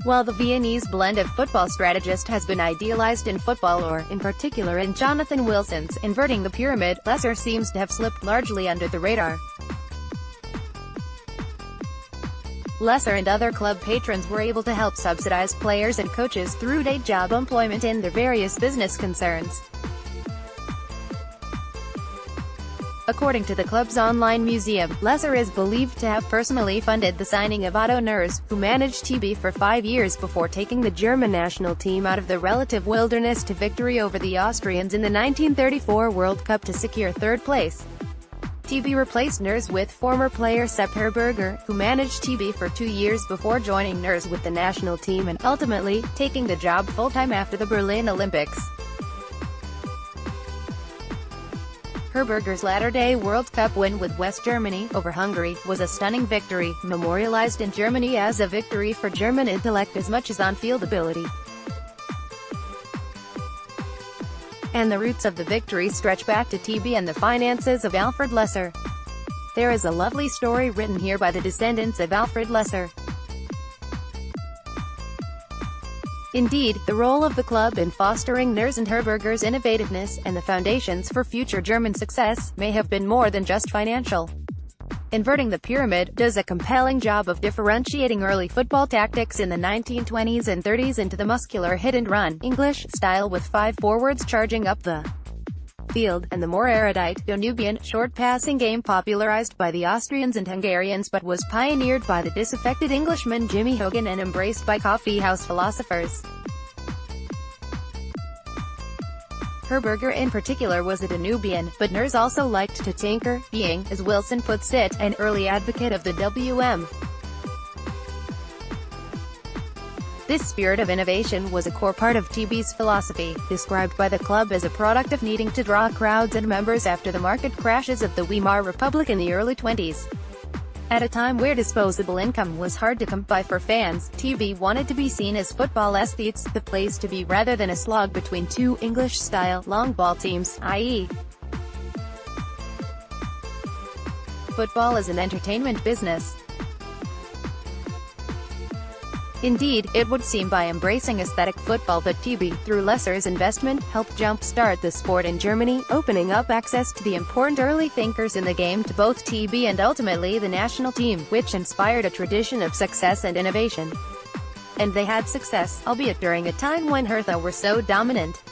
While the Viennese blend of football strategist has been idealized in football, or, in particular in Jonathon Wilson's Inverting the Pyramid, Lesser seems to have slipped largely under the radar. Lesser and other club patrons were able to help subsidize players and coaches through day job employment in their various business concerns. According to the club's online museum, Lesser is believed to have personally funded the signing of Otto Nerz, who managed TeBe for 5 years before taking the German national team out of the relative wilderness to victory over the Austrians in the 1934 World Cup to secure third place. TeBe replaced Nerz with former player Sepp Herberger, who managed TeBe for 2 years before joining Nerz with the national team and, ultimately, taking the job full-time after the Berlin Olympics. Herberger's latter-day World Cup win with West Germany, over Hungary, was a stunning victory, memorialized in Germany as a victory for German intellect as much as on-field ability. And the roots of the victory stretch back to TeBe and the finances of Alfred Lesser. There is a lovely story written here by the descendants of Alfred Lesser. Indeed, the role of the club in fostering Nerz and Herberger's innovativeness, and the foundations for future German success, may have been more than just financial. Inverting the Pyramid does a compelling job of differentiating early football tactics in the 1920s and 30s into the muscular hit-and-run, English, style with 5 forwards charging up the field, and the more erudite, Danubian, short passing game popularized by the Austrians and Hungarians but was pioneered by the disaffected Englishman Jimmy Hogan and embraced by coffee-house philosophers. Herberger in particular was a Danubian, but Nerz also liked to tinker, being, as Wilson puts it, an early advocate of the WM. This spirit of innovation was a core part of TeBe's philosophy, described by the club as a product of needing to draw crowds and members after the market crashes of the Weimar Republic in the early 20s. At a time where disposable income was hard to come by for fans, TeBe wanted to be seen as football aesthetes, the place to be rather than a slog between two English-style, long-ball teams, i.e. football is an entertainment business. Indeed, it would seem by embracing aesthetic football that TeBe, through Lesser's investment, helped jump-start the sport in Germany, opening up access to the important early thinkers in the game to both TeBe and ultimately the national team, which inspired a tradition of success and innovation. And they had success, albeit during a time when Hertha were so dominant.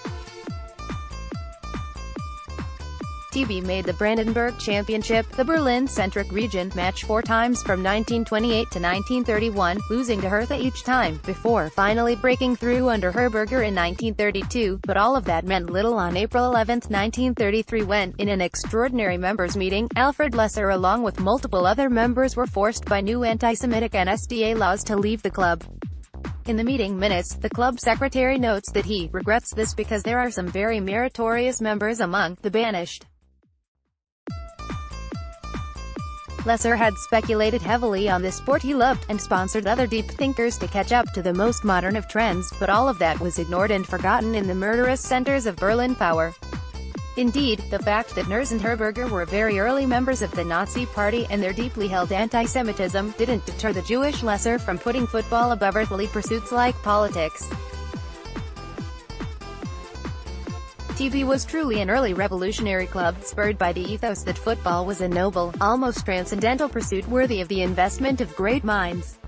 TeBe made the Brandenburg Championship, the Berlin-centric region, match 4 times from 1928 to 1931, losing to Hertha each time, before finally breaking through under Herberger in 1932, but all of that meant little on April 11, 1933 when, in an extraordinary members' meeting, Alfred Lesser along with multiple other members were forced by new anti-Semitic NSDA laws to leave the club. In the meeting minutes, the club secretary notes that he regrets this because there are some very meritorious members among the banished. Lesser had speculated heavily on the sport he loved, and sponsored other deep thinkers to catch up to the most modern of trends, but all of that was ignored and forgotten in the murderous centers of Berlin power. Indeed, the fact that Nerz and Herberger were very early members of the Nazi Party, and their deeply held anti-Semitism, didn't deter the Jewish Lesser from putting football above earthly pursuits like politics. TeBe was truly an early revolutionary club, spurred by the ethos that football was a noble, almost transcendental pursuit worthy of the investment of great minds.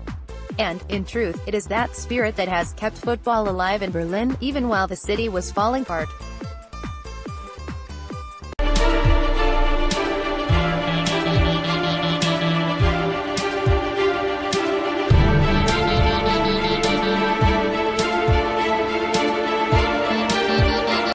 And, in truth, it is that spirit that has kept football alive in Berlin, even while the city was falling apart.